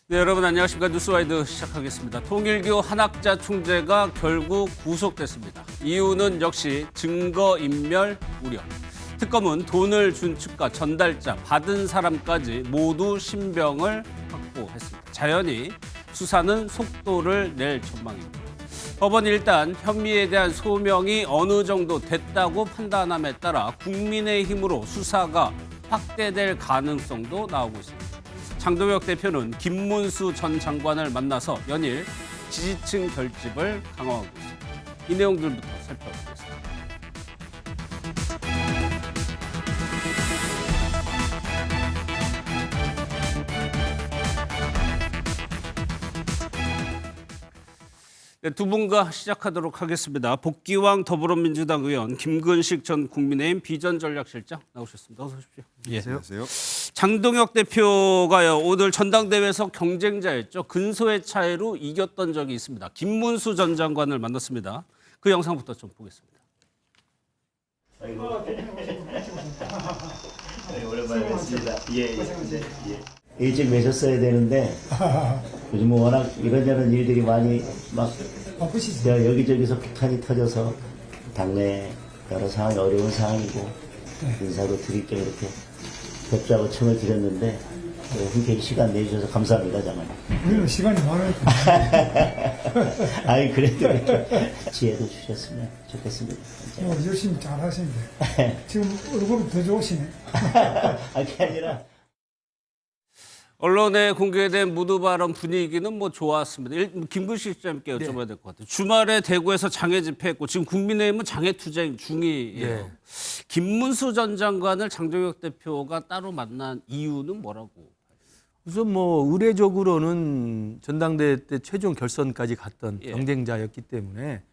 네, 여러분 안녕하십니까. 뉴스와이드 시작하겠습니다. 통일교 한학자 총재가 결국 구속됐습니다. 이유는 역시 증거인멸 우려. 특검은 돈을 준 측과 전달자, 받은 사람까지 모두 신병을 확보했습니다. 자연히 수사는 속도를 낼 전망입니다. 법원이 일단 혐의에 대한 소명이 어느 정도 됐다고 판단함에 따라 국민의힘으로 수사가 확대될 가능성도 나오고 있습니다. 장동혁 대표는 김문수 전 장관을 만나서 연일 지지층 결집을 강화하고 있습니다. 이 내용들부터 살펴보겠습니다. 네, 두 분과 시작하도록 하겠습니다. 복귀왕 더불어민주당 의원 김근식 전 국민의힘 비전전략실장 나오셨습니다. 어서 오십시오. 예. 안녕하세요. 장동혁 대표가요, 오늘 전당대회에서 경쟁자였죠. 근소의 차이로 이겼던 적이 있습니다. 김문수 전 장관을 만났습니다. 그 영상부터 좀 보겠습니다. 오랜만에 뵙습니다. 예. 일찍 외셨어야 되는데 요즘 워낙 이런저런 일들이 많이 막 바쁘시죠. 여기저기서 폭탄이 터져서 당내 여러 상황이 어려운 상황이고 인사도 드릴 겸 이렇게 뵙자고 청을 드렸는데 흔쾌히 시간 내주셔서 감사합니다. 정말. 우리는 시간이 많으니까. 아니 그래도 이렇게 지혜도 주셨으면 좋겠습니다. 열심히 잘 하시는데 지금 얼굴이 더 좋으시네. 그게 아니라 언론에 공개된 무드 발언 분위기는 뭐 좋았습니다. 김근식 실장님께 여쭤봐야 될 것 같아요. 주말에 대구에서 장애 집회했고 지금 국민의힘은 장애 투쟁 중이에요. 네. 김문수 전 장관을 장동혁 대표가 따로 만난 이유는 뭐라고? 우선 뭐 의례적으로는 전당대회 때 최종 결선까지 갔던 예. 경쟁자였기 때문에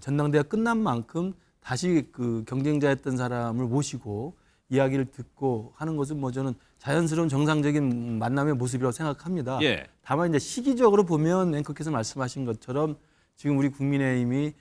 전당대회가 끝난 만큼 다시 그 경쟁자였던 사람을 모시고 이야기를 듣고 하는 것은 뭐 저는 자연스러운 정상적인 만남의 모습이라고 생각합니다. 예. 다만 이제 시기적으로 보면 앵커께서 말씀하신 것처럼 지금 우리 국민의힘이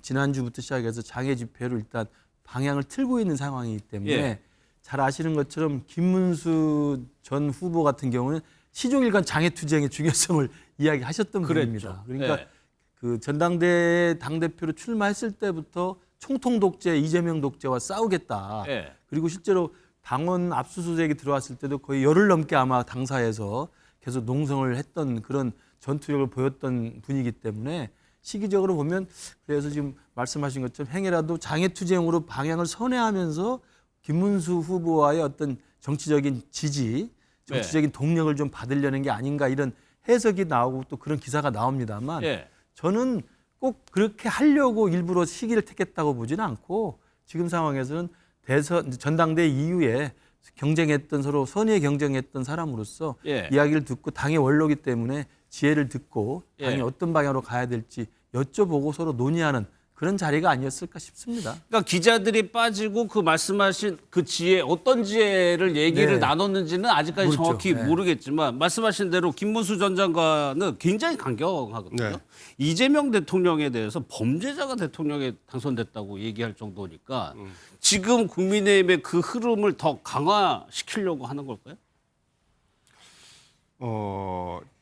지난주부터 시작해서 장애 집회로 일단 방향을 틀고 있는 상황이기 때문에 예. 잘 아시는 것처럼 김문수 전 후보 같은 경우는 시종일관 장애 투쟁의 중요성을 이야기하셨던 분입니다. 그러니까 예. 그 전당대회 당대표로 출마했을 때부터 총통 독재, 이재명 독재와 싸우겠다. 예. 그리고 실제로 당원 압수수색이 들어왔을 때도 거의 열흘 넘게 아마 당사에서 계속 농성을 했던 그런 전투력을 보였던 분이기 때문에 시기적으로 보면 그래서 지금 말씀하신 것처럼 행여라도 장애투쟁으로 방향을 선회하면서 김문수 후보와의 어떤 정치적인 지지, 정치적인 동력을 좀 받으려는 게 아닌가 이런 해석이 나오고 또 그런 기사가 나옵니다만 예. 저는 꼭 그렇게 하려고 일부러 시기를 택했다고 보지는 않고 지금 상황에서는 대선 전당대회 이후에 경쟁했던 서로 선의의 경쟁했던 사람으로서 예. 이야기를 듣고 당의 원로기 때문에 지혜를 듣고 당이 예. 어떤 방향으로 가야 될지 여쭤보고 서로 논의하는 그런 자리가 아니었을까 싶습니다. 그러니까 기자들이 빠지고 그 말씀하신 그 지혜, 어떤 지혜를 얘기를 네. 나눴는지는 아직까지 모르죠. 정확히 네. 모르겠지만 말씀하신 대로 김문수 전 장관은 굉장히 강경하거든요. 네. 이재명 대통령에 대해서 범죄자가 대통령에 당선됐다고 얘기할 정도니까 지금 국민의힘의 그 흐름을 더 강화시키려고 하는 걸까요?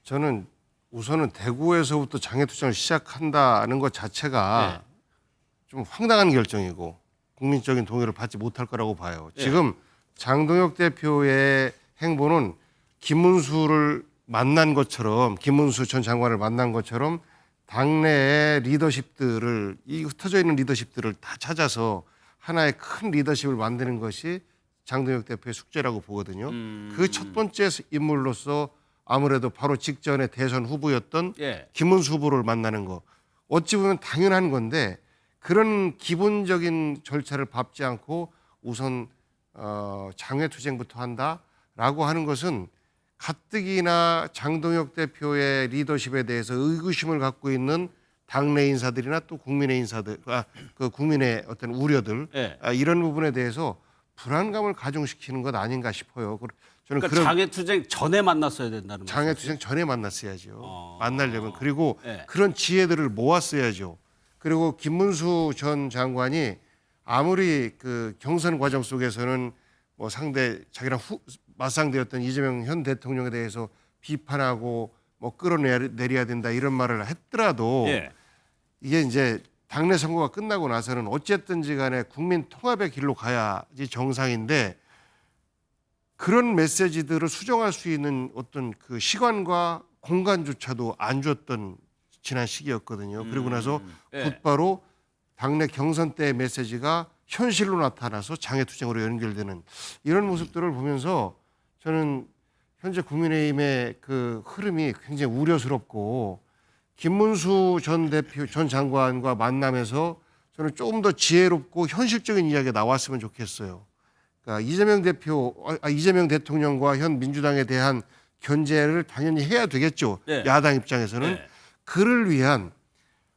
저는 우선은 대구에서부터 장애투쟁을 시작한다는 것 자체가 네. 좀 황당한 결정이고 국민적인 동의를 받지 못할 거라고 봐요. 예. 지금 장동혁 대표의 행보는 김문수를 만난 것처럼, 김문수 전 장관을 만난 것처럼 당내의 리더십들을, 이 흩어져 있는 리더십들을 다 찾아서 하나의 큰 리더십을 만드는 것이 장동혁 대표의 숙제라고 보거든요. 그 첫 번째 인물로서 아무래도 바로 직전에 대선 후보였던 예. 김문수 후보를 만나는 거 어찌 보면 당연한 건데 그런 기본적인 절차를 밟지 않고 우선 장외투쟁부터 한다라고 하는 것은 가뜩이나 장동혁 대표의 리더십에 대해서 의구심을 갖고 있는 당내 인사들이나 또 국민의 인사들, 그 국민의 어떤 우려들 예. 이런 부분에 대해서 불안감을 가중시키는 것 아닌가 싶어요. 저는 그러니까 그런 장애투쟁 전에 만났어야 된다는 거죠. 장애투쟁 전에 만났어야죠. 만나려면 그리고 네. 그런 지혜들을 모았어야죠. 그리고 김문수 전 장관이 아무리 그 경선 과정 속에서는 뭐 상대 자기랑 맞상대였던 이재명 현 대통령에 대해서 비판하고 뭐 끌어내려야 된다 이런 말을 했더라도 예. 이게 이제 당내 선거가 끝나고 나서는 어쨌든지 간에 국민 통합의 길로 가야지 정상인데 그런 메시지들을 수정할 수 있는 어떤 그 시간과 공간조차도 안 줬던 지난 시기였거든요. 그리고 나서 예. 곧바로 당내 경선 때의 메시지가 현실로 나타나서 장애투쟁으로 연결되는 이런 모습들을 보면서 저는 현재 국민의힘의 그 흐름이 굉장히 우려스럽고 김문수 전 대표 전 장관과 만남에서 저는 조금 더 지혜롭고 현실적인 이야기가 나왔으면 좋겠어요. 그러니까 이재명 대통령과 현 민주당에 대한 견제를 당연히 해야 되겠죠. 네. 야당 입장에서는 네. 그를 위한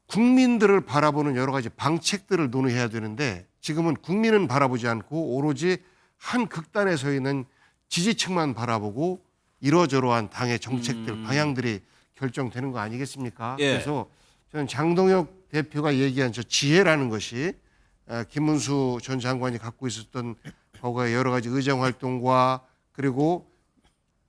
국민들을 바라보는 여러 가지 방책들을 논의해야 되는데 지금은 국민은 바라보지 않고 오로지 한 극단에 서 있는 지지층만 바라보고 이러저러한 당의 정책들 방향들이 결정되는 거 아니겠습니까? 예. 그래서 저는 장동혁 대표가 얘기한 저 지혜라는 것이 김문수 전 장관이 갖고 있었던 거기에 여러 가지 의정 활동과 그리고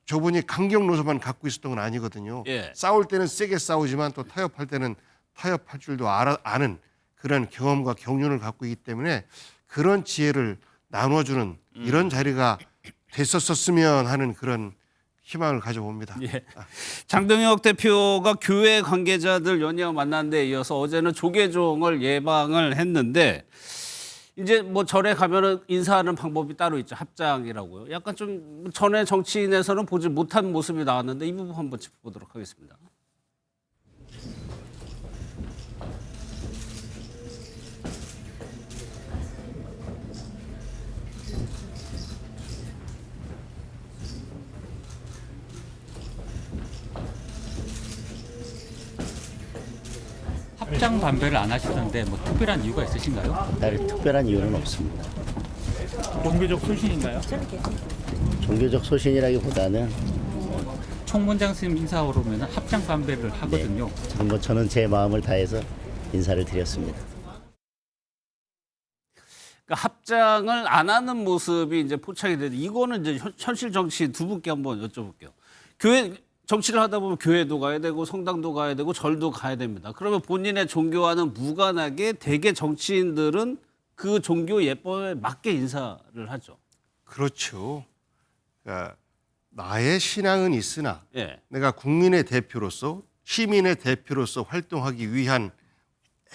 저분이 강경 노선만 갖고 있었던 건 아니거든요. 예. 싸울 때는 세게 싸우지만 또 타협할 때는 타협할 줄도 아는 그런 경험과 경륜을 갖고 있기 때문에 그런 지혜를 나눠주는 이런 자리가 됐었으면 하는 그런 희망을 가져봅니다. 예. 장동혁 대표가 교회 관계자들 연이어 만난 데 이어서 어제는 조계종을 예방을 했는데 이제 뭐 절에 가면은 인사하는 방법이 따로 있죠. 합장이라고요. 약간 좀 전에 정치인에서는 보지 못한 모습이 나왔는데 이 부분 한번 짚어보도록 하겠습니다. 합장 반배를 안 하시던데 뭐 특별한 이유가 있으신가요? 다른 특별한 이유는 없습니다. 종교적 소신인가요? 종교적 소신이라기보다는 총무장 스님 인사 오르면 합장 반배를 하거든요. 지금 뭐 저는 제 마음을 다해서 인사를 드렸습니다. 그러니까 합장을 안 하는 모습이 이제 포착이 되는데 이거는 이제 현실 정치 두 분께 한번 여쭤볼게요. 교회 정치를 하다 보면 교회도 가야 되고 성당도 가야 되고 절도 가야 됩니다. 그러면 본인의 종교와는 무관하게 대개 정치인들은 그 종교 예법에 맞게 인사를 하죠. 그렇죠. 그러니까 나의 신앙은 있으나 예. 내가 국민의 대표로서 시민의 대표로서 활동하기 위한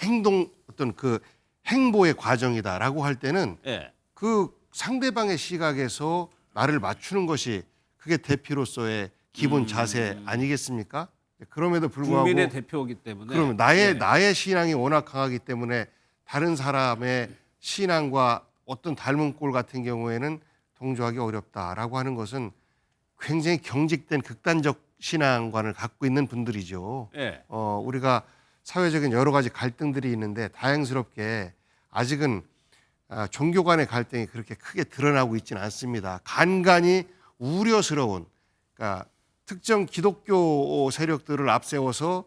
행동 어떤 그 행보의 과정이다라고 할 때는 예. 그 상대방의 시각에서 나를 맞추는 것이 그게 대표로서의 기본 자세 아니겠습니까? 그럼에도 불구하고 국민의 대표이기 때문에. 그러면 나의 신앙이 워낙 강하기 때문에 다른 사람의 신앙과 어떤 닮은 꼴 같은 경우에는 동조하기 어렵다라고 하는 것은 굉장히 경직된 극단적 신앙관을 갖고 있는 분들이죠. 예. 우리가 사회적인 여러 가지 갈등들이 있는데 다행스럽게 아직은 종교 간의 갈등이 그렇게 크게 드러나고 있지는 않습니다. 간간이 우려스러운 그러니까 특정 기독교 세력들을 앞세워서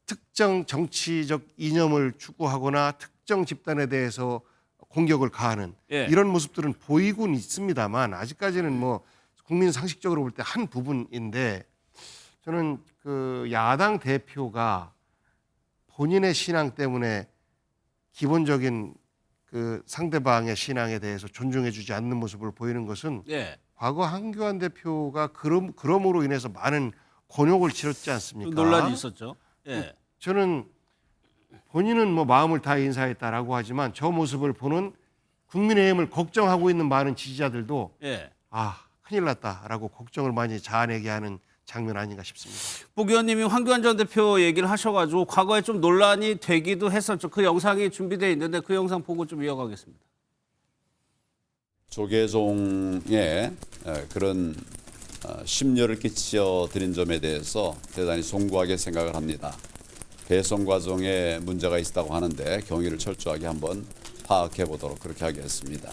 특정 정치적 이념을 추구하거나 특정 집단에 대해서 공격을 가하는 예. 이런 모습들은 보이곤 있습니다만 아직까지는 뭐 국민 상식적으로 볼 때 한 부분인데 저는 그 야당 대표가 본인의 신앙 때문에 기본적인 그 상대방의 신앙에 대해서 존중해주지 않는 모습을 보이는 것은 예. 과거 한교안 대표가 그럼으로 인해서 많은 곤욕을 치렀지 않습니까? 논란이 있었죠. 예. 저는 본인은 뭐 마음을 다 인사했다라고 하지만 저 모습을 보는 국민의힘을 걱정하고 있는 많은 지지자들도 예. 큰일 났다라고 걱정을 많이 자아내게 하는 장면 아닌가 싶습니다. 복 의원님이 황교안 전 대표 얘기를 하셔가지고 과거에 좀 논란이 되기도 했었죠. 그 영상이 준비되어 있는데 그 영상 보고 좀 이어가겠습니다. 조계종의 그런 심려를 끼쳐 드린 점에 대해서 대단히 송구하게 생각을 합니다. 배송 과정에 문제가 있다고 하는데 경위를 철저하게 한번 파악해 보도록 그렇게 하겠습니다.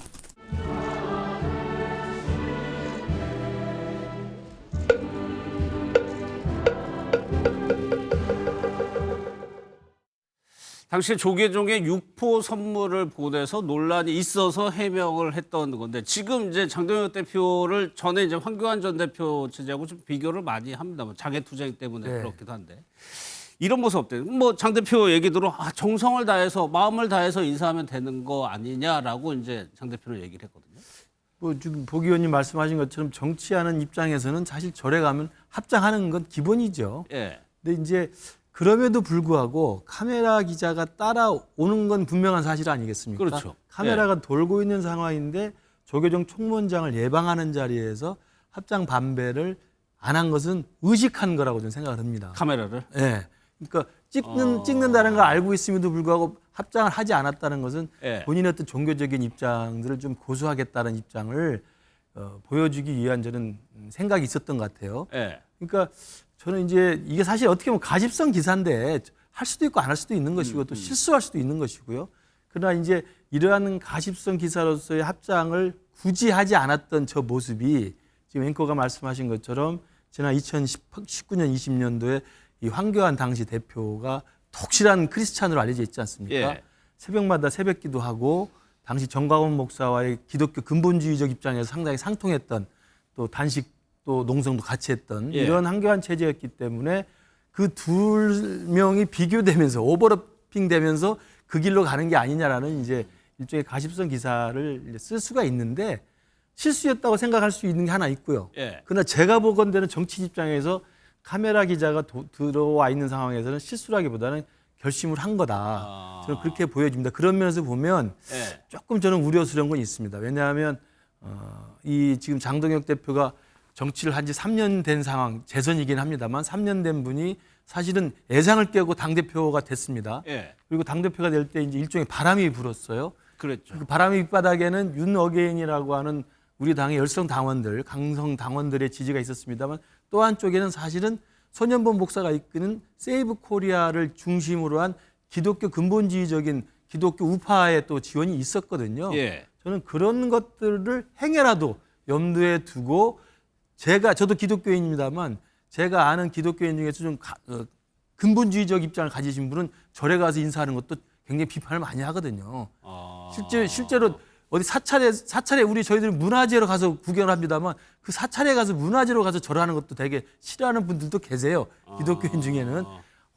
당시 조계종의 육포 선물을 보내서 논란이 있어서 해명을 했던 건데 지금 이제 장동혁 대표를 전에 이제 황교안 전 대표 체제하고 좀 비교를 많이 합니다. 뭐 장애투쟁 때문에 네. 그렇기도 한데 이런 모습 어때요? 뭐 장 대표 얘기대로 정성을 다해서 마음을 다해서 인사하면 되는 거 아니냐라고 이제 장 대표는 얘기를 했거든요. 뭐 지금 보 의원님 말씀하신 것처럼 정치하는 입장에서는 사실 절에 가면 합장하는 건 기본이죠. 예. 근데 이제 그럼에도 불구하고 카메라 기자가 따라오는 건 분명한 사실 아니겠습니까? 그렇죠. 카메라가 돌고 있는 상황인데 조계종 총무원장을 예방하는 자리에서 합장 반배를 안 한 것은 의식한 거라고 저는 생각을 합니다. 카메라를. 예. 그러니까 찍는다는 걸 알고 있음에도 불구하고 합장을 하지 않았다는 것은 예. 본인의 어떤 종교적인 입장들을 좀 고수하겠다는 입장을 보여주기 위한 저는 생각이 있었던 것 같아요. 예. 그러니까 저는 이제 이게 사실 어떻게 보면 가십성 기사인데 할 수도 있고 안 할 수도 있는 것이고 또 실수할 수도 있는 것이고요. 그러나 이제 이러한 가십성 기사로서의 합장을 굳이 하지 않았던 저 모습이 지금 앵커가 말씀하신 것처럼 지난 2019년 20년도에 이 황교안 당시 대표가 독실한 크리스찬으로 알려져 있지 않습니까? 예. 새벽마다 새벽 기도하고 당시 정광훈 목사와의 기독교 근본주의적 입장에서 상당히 상통했던 또 단식 또 농성도 같이 했던 예. 이런 한교안 체제였기 때문에 그 두 명이 비교되면서 오버래핑 되면서 그 길로 가는 게 아니냐라는 이제 일종의 가십성 기사를 이제 쓸 수가 있는데 실수였다고 생각할 수 있는 게 하나 있고요. 예. 그러나 제가 보건대는 정치 입장에서 카메라 기자가 들어와 있는 상황에서는 실수라기보다는 결심을 한 거다. 저는 그렇게 보여집니다. 그런 면에서 보면 예. 조금 저는 우려스러운 건 있습니다. 왜냐하면 이 지금 장동혁 대표가 정치를 한 지 3년 된 상황, 재선이긴 합니다만 3년 된 분이 사실은 예상을 깨고 당대표가 됐습니다. 예. 그리고 당대표가 될 때 이제 일종의 바람이 불었어요. 그랬죠. 그 바람의 밑바닥에는 윤 어게인이라고 하는 우리 당의 열성 당원들, 강성 당원들의 지지가 있었습니다만 또 한쪽에는 사실은 손현범 목사가 이끄는 세이브 코리아를 중심으로 한 기독교 근본주의적인 기독교 우파의 또 지원이 있었거든요. 예. 저는 그런 것들을 행여라도 염두에 두고 저도 기독교인입니다만 제가 아는 기독교인 중에서 좀 근본주의적 입장을 가지신 분은 절에 가서 인사하는 것도 굉장히 비판을 많이 하거든요. 실제로 어디 사찰에 저희들은 문화재로 가서 구경을 합니다만 그 사찰에 가서 문화재로 가서 절하는 것도 되게 싫어하는 분들도 계세요. 기독교인 중에는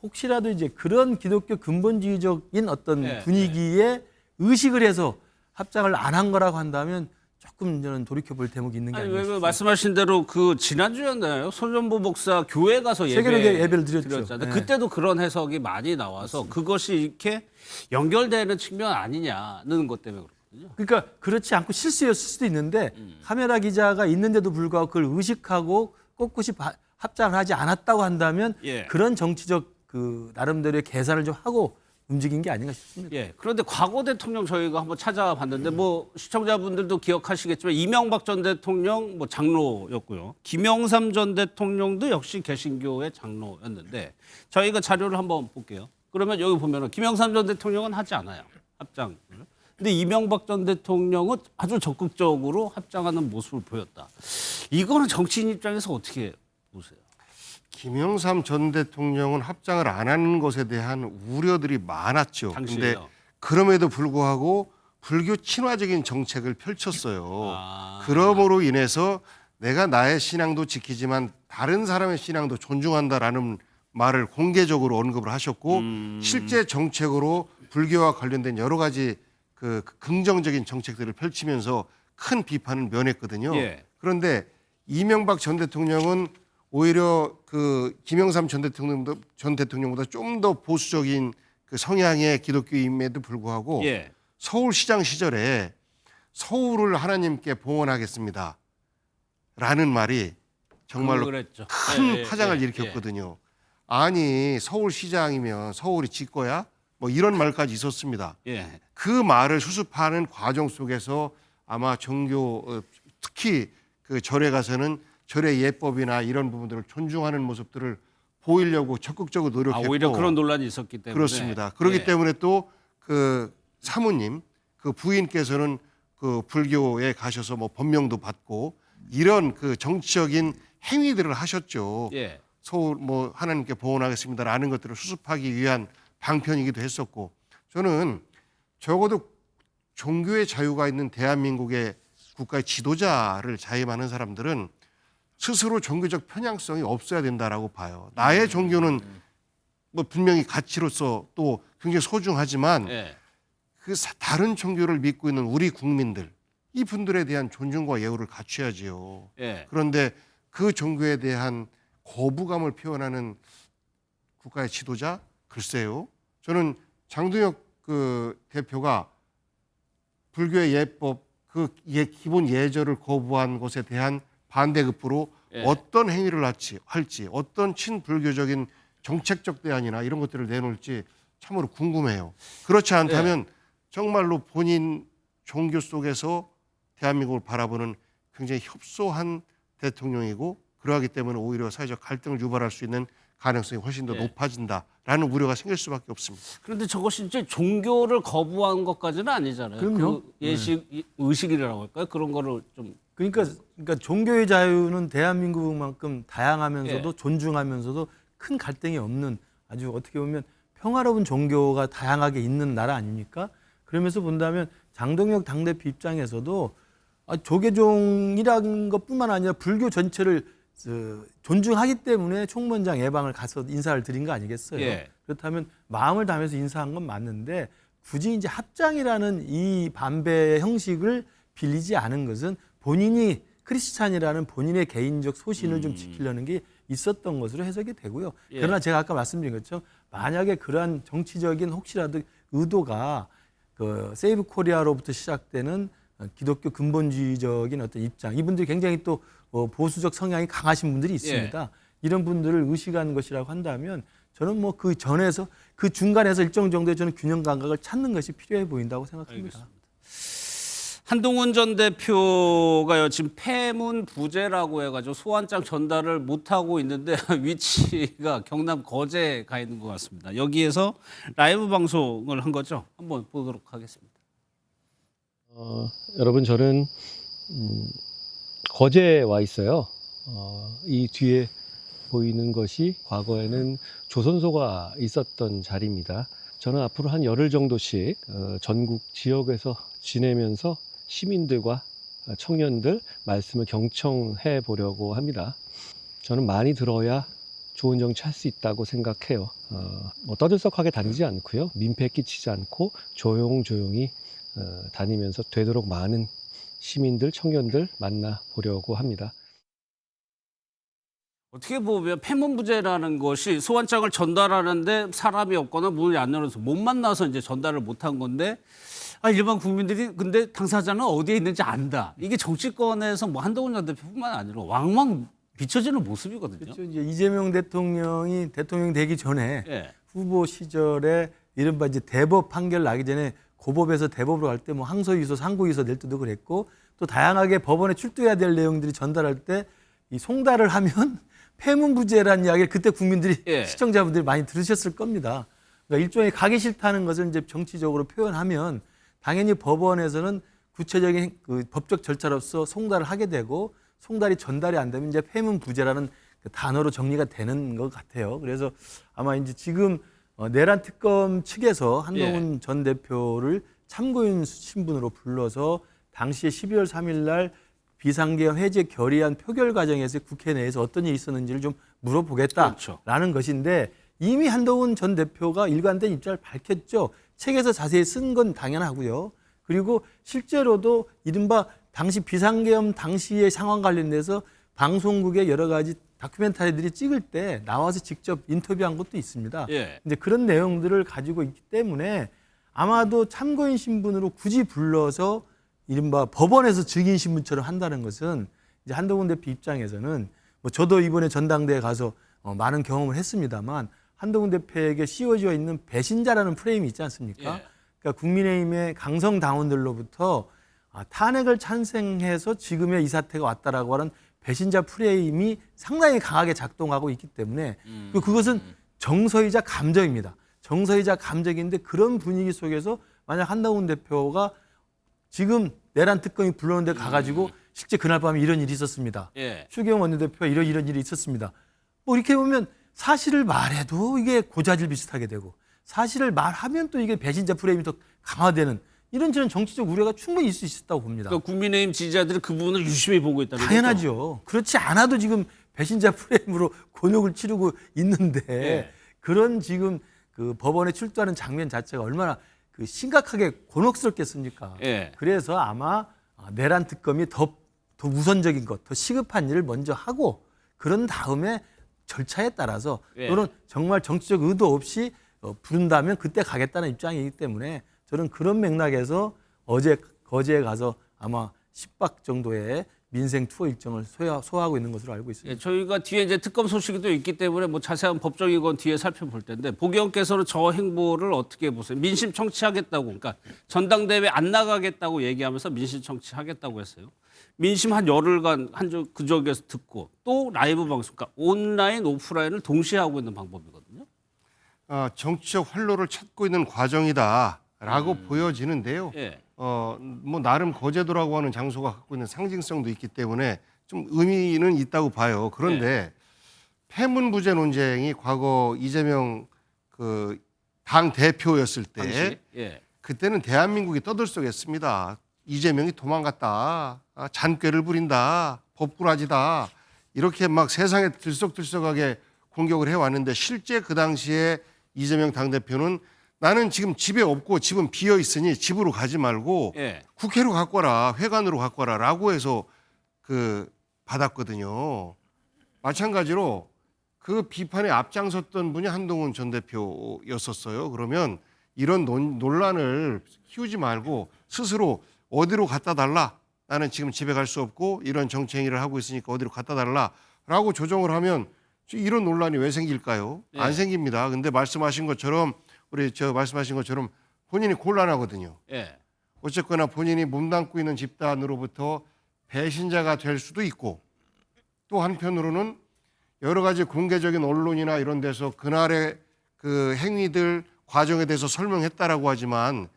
혹시라도 이제 그런 기독교 근본주의적인 어떤 네, 분위기에 의식을 해서 합장을 안 한 거라고 한다면 조금 저는 돌이켜 볼 대목이 있는 게 아니, 아닌가 왜 싶습니다. 말씀하신 대로 그 지난주였나요? 손전부 목사 교회 가서 예배를 드렸죠. 드렸잖아요. 네. 그때도 그런 해석이 많이 나와서 그것이 이렇게 연결되는 측면 아니냐는 것 때문에 그렇거든요. 그러니까 그렇지 않고 실수였을 수도 있는데 카메라 기자가 있는데도 불구하고 그걸 의식하고 꼿꼿이 합장을 하지 않았다고 한다면 예. 그런 정치적 그 나름대로의 계산을 좀 하고 움직인 게 아닌가 싶습니다. 예. 그런데 과거 대통령 저희가 한번 찾아봤는데 뭐 시청자분들도 기억하시겠지만 이명박 전 대통령 뭐 장로였고요. 김영삼 전 대통령도 역시 개신교의 장로였는데 저희가 자료를 한번 볼게요. 그러면 여기 보면은 김영삼 전 대통령은 하지 않아요. 합장을. 근데 이명박 전 대통령은 아주 적극적으로 합장하는 모습을 보였다. 이거는 정치인 입장에서 어떻게 보세요? 김영삼 전 대통령은 합장을 안 하는 것에 대한 우려들이 많았죠. 당시에요. 근데 그럼에도 불구하고 불교 친화적인 정책을 펼쳤어요. 그러므로 인해서 내가 나의 신앙도 지키지만 다른 사람의 신앙도 존중한다라는 말을 공개적으로 언급을 하셨고 실제 정책으로 불교와 관련된 여러 가지 그 긍정적인 정책들을 펼치면서 큰 비판을 면했거든요. 예. 그런데 이명박 전 대통령은 오히려 그 김영삼 전 대통령보다 좀 더 보수적인 그 성향의 기독교임에도 불구하고 예. 서울시장 시절에 서울을 하나님께 봉헌하겠습니다. 라는 말이 정말로 그랬죠. 큰 예, 파장을 예, 일으켰거든요. 아니 서울시장이면 서울이 지 거야? 뭐 이런 말까지 있었습니다. 예. 그 말을 수습하는 과정 속에서 아마 특히 그 절에 가서는 절의 예법이나 이런 부분들을 존중하는 모습들을 보이려고 적극적으로 노력했고 오히려 그런 논란이 있었기 때문에 그렇습니다. 그렇기 예. 때문에 또 그 사모님 그 부인께서는 그 불교에 가셔서 뭐 법명도 받고 이런 그 정치적인 행위들을 하셨죠. 예. 서울 뭐 하나님께 봉헌하겠습니다라는 것들을 수습하기 위한 방편이기도 했었고 저는 적어도 종교의 자유가 있는 대한민국의 국가의 지도자를 자임하는 사람들은 스스로 종교적 편향성이 없어야 된다라고 봐요. 나의 종교는 뭐 분명히 가치로서 또 굉장히 소중하지만 예. 그 다른 종교를 믿고 있는 우리 국민들 이분들에 대한 존중과 예우를 갖춰야지요. 예. 그런데 그 종교에 대한 거부감을 표현하는 국가의 지도자 글쎄요. 저는 장동혁 그 대표가 불교의 예법 그 기본 예절을 거부한 것에 대한 반대급부로 예. 어떤 행위를 할지 어떤 친불교적인 정책적 대안이나 이런 것들을 내놓을지 참으로 궁금해요. 그렇지 않다면 정말로 본인 종교 속에서 대한민국을 바라보는 굉장히 협소한 대통령이고 그러하기 때문에 오히려 사회적 갈등을 유발할 수 있는 가능성이 훨씬 더 높아진다라는 우려가 생길 수밖에 없습니다. 그런데 저것이 이제 종교를 거부한 것까지는 아니잖아요. 그럼요. 그 예식, 의식이라고 할까요? 그런 거를 좀. 그러니까 종교의 자유는 대한민국만큼 다양하면서도 존중하면서도 큰 갈등이 없는 아주 어떻게 보면 평화로운 종교가 다양하게 있는 나라 아닙니까? 그러면서 본다면 장동혁 당대표 입장에서도 조계종이라는 것뿐만 아니라 불교 전체를 존중하기 때문에 총무원장 예방을 가서 인사를 드린 거 아니겠어요? 예. 그렇다면 마음을 담아서 인사한 건 맞는데 굳이 이제 합장이라는 이 반배 형식을 빌리지 않은 것은 본인이 크리스찬이라는 본인의 개인적 소신을 좀 지키려는 게 있었던 것으로 해석이 되고요. 예. 그러나 제가 아까 말씀드린 것처럼 만약에 그러한 정치적인 혹시라도 의도가 그 세이브 코리아로부터 시작되는 기독교 근본주의적인 어떤 입장, 이분들이 굉장히 또 보수적 성향이 강하신 분들이 있습니다. 이런 분들을 의식한 것이라고 한다면 저는 뭐 그 전에서 그 중간에서 일정 정도의 저는 균형 감각을 찾는 것이 필요해 보인다고 생각합니다. 알겠습니다. 한동훈 전 대표가요 지금 폐문 부재라고 해가지고 소환장 전달을 못 하고 있는데 위치가 경남 거제에 가 있는 것 같습니다. 여기에서 라이브 방송을 한 거죠. 한번 보도록 하겠습니다. 여러분 저는 거제에 와 있어요. 이 뒤에 보이는 것이 과거에는 조선소가 있었던 자리입니다. 저는 앞으로 한 열흘 정도씩 전국 지역에서 지내면서 시민들과 청년들 말씀을 경청해 보려고 합니다. 저는 많이 들어야 좋은 정치 할 수 있다고 생각해요. 뭐 떠들썩하게 다니지 않고요. 민폐 끼치지 않고 조용조용히 다니면서 되도록 많은 시민들, 청년들 만나 보려고 합니다. 어떻게 보면 폐문부재라는 것이 소환장을 전달하는데 사람이 없거나 문을 안 열어서 못 만나서 이제 전달을 못한 건데 일반 국민들이 근데 당사자는 어디에 있는지 안다. 이게 정치권에서 뭐 한동훈 전 대표뿐만 아니라 왕왕 비춰지는 모습이거든요. 그렇죠. 이제 이재명 대통령이 대통령 되기 전에 예. 후보 시절에 이른바 이제 대법 판결 나기 전에 고법에서 대법으로 갈 때 뭐 항소유서, 상고유서 낼 때도 그랬고 또 다양하게 법원에 출두해야 될 내용들이 전달할 때 이 송달을 하면 폐문부재라는 이야기를 그때 국민들이 시청자분들이 많이 들으셨을 겁니다. 그러니까 일종의 가기 싫다는 것을 이제 정치적으로 표현하면 당연히 법원에서는 구체적인 그 법적 절차로서 송달을 하게 되고 송달이 전달이 안 되면 이제 폐문부재라는 그 단어로 정리가 되는 것 같아요. 그래서 아마 이제 지금 내란 특검 측에서 한동훈 전 대표를 참고인 신분으로 불러서 당시에 12월 3일 날 비상계엄 해제 결의안 표결 과정에서 국회 내에서 어떤 일이 있었는지를 좀 물어보겠다라는 것인데 이미 한동훈 전 대표가 일관된 입장을 밝혔죠. 책에서 자세히 쓴 건 당연하고요. 그리고 실제로도 이른바 당시 비상계엄 당시의 상황 관련돼서 방송국의 여러 가지 다큐멘터리들이 찍을 때 나와서 직접 인터뷰한 것도 있습니다. 이제 그런 내용들을 가지고 있기 때문에 아마도 참고인 신분으로 굳이 불러서 이른바 법원에서 증인 신분처럼 한다는 것은 이제 한동훈 대표 입장에서는 뭐 저도 이번에 전당대회 가서 많은 경험을 했습니다만 한동훈 대표에게 씌워져 있는 배신자라는 프레임이 있지 않습니까? 그러니까 국민의힘의 강성 당원들로부터 탄핵을 찬성해서 지금의 이 사태가 왔다라고 하는 배신자 프레임이 상당히 강하게 작동하고 있기 때문에 그것은 정서이자 감정입니다. 정서이자 감정인데 그런 분위기 속에서 만약 한동훈 대표가 지금 내란 특검이 불러온 데 가가지고 실제 그날 밤에 이런 일이 있었습니다. 추경호 원내대표가 이런 일이 있었습니다. 뭐 이렇게 보면 사실을 말해도 이게 고자질 비슷하게 되고 사실을 말하면 또 이게 배신자 프레임이 더 강화되는 이런 저는 정치적 우려가 충분히 있을 수 있다고 봅니다. 그러니까 국민의힘 지지자들이 그 부분을 유심히 보고 있다는 거죠. 당연하죠. 그렇지 않아도 지금 배신자 프레임으로 곤욕을 치르고 있는데 예. 그런 지금 그 법원에 출두하는 장면 자체가 얼마나 그 심각하게 곤혹스럽겠습니까? 예. 그래서 아마 내란 특검이 더 우선적인 것, 더 시급한 일을 먼저 하고 그런 다음에 절차에 따라서 예. 또는 정말 정치적 의도 없이 부른다면 그때 가겠다는 입장이기 때문에 저는 그런 맥락에서 어제 거제에 가서 아마 10박 정도의 민생 투어 일정을 소화하고 있는 것으로 알고 있습니다. 예, 저희가 뒤에 이제 특검 소식이 또 있기 때문에 뭐 자세한 법적인 건 뒤에 살펴볼 텐데 복 의원께서는 저 행보를 어떻게 보세요? 민심 청취하겠다고, 그러니까 전당대회 안 나가겠다고 얘기하면서 민심 청취하겠다고 했어요. 민심 한 열흘간 그 지역에서 듣고 또 라이브 방송, 그러니까 온라인, 오프라인을 동시에 하고 있는 방법이거든요. 정치적 활로를 찾고 있는 과정이다라고 보여지는데요. 예. 뭐 나름 거제도라고 하는 장소가 갖고 있는 상징성도 있기 때문에 좀 의미는 있다고 봐요. 그런데 패문부제 논쟁이 과거 이재명 그 당 대표였을 때 당시? 예. 그때는 대한민국이 떠들썩했습니다. 이재명이 도망갔다, 잔꾀를 부린다, 법꾸라지다 이렇게 막 세상에 들썩들썩하게 공격을 해왔는데 실제 그 당시에 이재명 당대표는 나는 지금 집에 없고 집은 비어 있으니 집으로 가지 말고 예. 국회로 갖고 와라, 회관으로 갖고 와라라고 해서 그 받았거든요. 마찬가지로 그 비판에 앞장섰던 분이 한동훈 전 대표였었어요. 그러면 이런 논란을 키우지 말고 스스로 어디로 갖다 달라, 나는 지금 집에 갈 수 없고 이런 정치 행위를 하고 있으니까 어디로 갖다 달라라고 조정을 하면 이런 논란이 왜 생길까요? 예. 안 생깁니다. 근데 말씀하신 것처럼 말씀하신 것처럼 본인이 곤란하거든요. 예. 어쨌거나 본인이 몸담고 있는 집단으로부터 배신자가 될 수도 있고 또 한편으로는 여러 가지 공개적인 언론이나 이런 데서 그날의 그 행위들 과정에 대해서 설명했다라고 하지만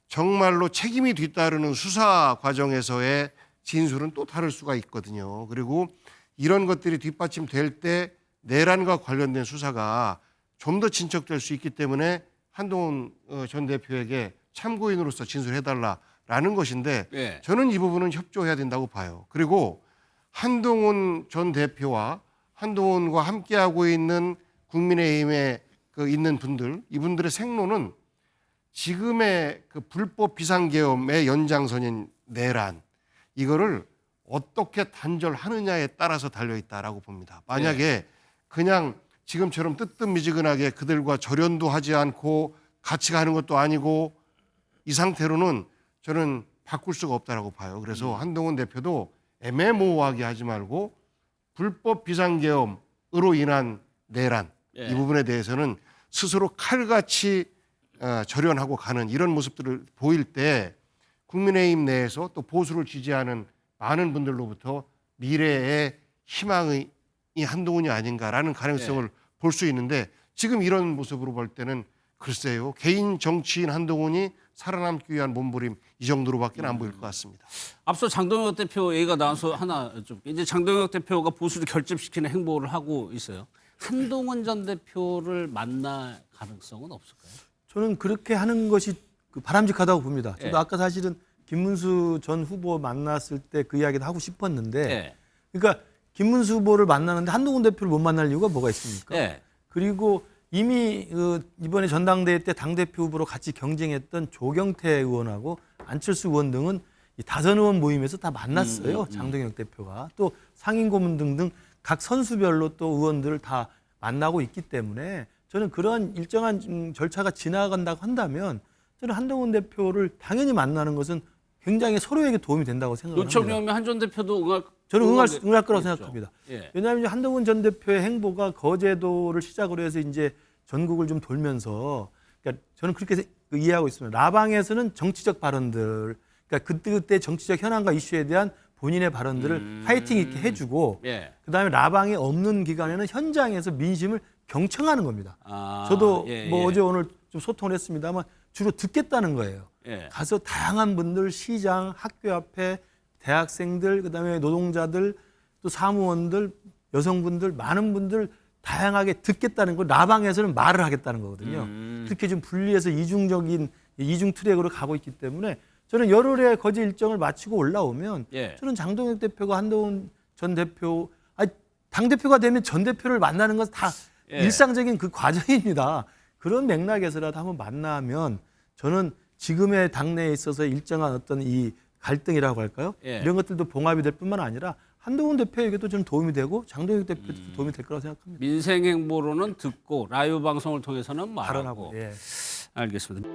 정말로 책임이 뒤따르는 수사 과정에서의 진술은 또 다를 수가 있거든요. 그리고 이런 것들이 뒷받침될 때 내란과 관련된 수사가 좀 더 진척될 수 있기 때문에 한동훈 전 대표에게 참고인으로서 진술해달라라는 것인데 예. 저는 이 부분은 협조해야 된다고 봐요. 그리고 한동훈 전 대표와 한동훈과 함께하고 있는 국민의힘에 있는 분들, 이분들의 생로는 지금의 그 불법 비상계엄의 연장선인 내란, 이거를 어떻게 단절하느냐에 따라서 달려있다라고 봅니다. 만약에 그냥 지금처럼 뜨뜻미지근하게 그들과 절연도 하지 않고 같이 가는 것도 아니고 이 상태로는 저는 바꿀 수가 없다라고 봐요. 그래서 한동훈 대표도 애매모호하게 하지 말고 불법 비상계엄으로 인한 내란, 이 부분에 대해서는 스스로 칼같이 절연하고 가는 이런 모습들을 보일 때 국민의힘 내에서 또 보수를 지지하는 많은 분들로부터 미래의 희망이 한동훈이 아닌가라는 가능성을 볼 수 있는데 지금 이런 모습으로 볼 때는 글쎄요, 개인 정치인 한동훈이 살아남기 위한 몸부림 이 정도로밖에 안 보일 것 같습니다. 앞서 장동혁 대표 얘기가 나와서 하나 좀 이제 장동혁 대표가 보수를 결집시키는 행보를 하고 있어요. 한동훈 전 대표를 만날 가능성은 없을까요? 저는 그렇게 하는 것이 바람직하다고 봅니다. 저도 예. 아까 사실은 김문수 전 후보 만났을 때 그 이야기도 하고 싶었는데 예. 그러니까 김문수 후보를 만나는데 한동훈 대표를 못 만날 이유가 뭐가 있습니까? 예. 그리고 이미 이번에 전당대회 때 당대표 후보로 같이 경쟁했던 조경태 의원하고 안철수 의원 등은 이 다선 의원 모임에서 다 만났어요. 장동혁 대표가. 또 상임고문 등등 각 선수별로 또 의원들을 다 만나고 있기 때문에 저는 그런 일정한 절차가 지나간다고 한다면 저는 한동훈 대표를 당연히 만나는 것은 굉장히 서로에게 도움이 된다고 생각합니다. 요청이 오면 한 전 대표도 저는 응할 거라고 있죠. 생각합니다. 예. 왜냐하면 한동훈 전 대표의 행보가 거제도를 시작으로 해서 이제 전국을 좀 돌면서 그러니까 저는 그렇게 이해하고 있습니다. 라방에서는 정치적 발언들, 그러니까 그때 정치적 현안과 이슈에 대한 본인의 발언들을 파이팅 있게 해주고 예. 그다음에 라방에 없는 기간에는 현장에서 민심을 경청하는 겁니다. 아, 저도 예, 뭐 예. 어제 오늘 좀 소통을 했습니다만 주로 듣겠다는 거예요. 예. 가서 다양한 분들, 시장, 학교 앞에 대학생들, 그다음에 노동자들, 또 사무원들, 여성분들, 많은 분들 다양하게 듣겠다는 거, 라방에서는 말을 하겠다는 거거든요. 그렇게 좀 분리해서 이중 트랙으로 가고 있기 때문에 저는 열흘에 거제 일정을 마치고 올라오면 예. 저는 장동혁 대표가 한동훈 전 대표, 당 대표가 되면 전 대표를 만나는 건 다 예. 일상적인 그 과정입니다. 그런 맥락에서라도 한번 만나면 저는 지금의 당내에 있어서 일정한 어떤 이 갈등이라고 할까요? 예. 이런 것들도 봉합이 될 뿐만 아니라 한동훈 대표에게도 좀 도움이 되고 장동혁 대표에도 도움이 될 거라고 생각합니다. 민생행보로는 듣고 라이브 방송을 통해서는 말하고. 발언하고. 예. 알겠습니다.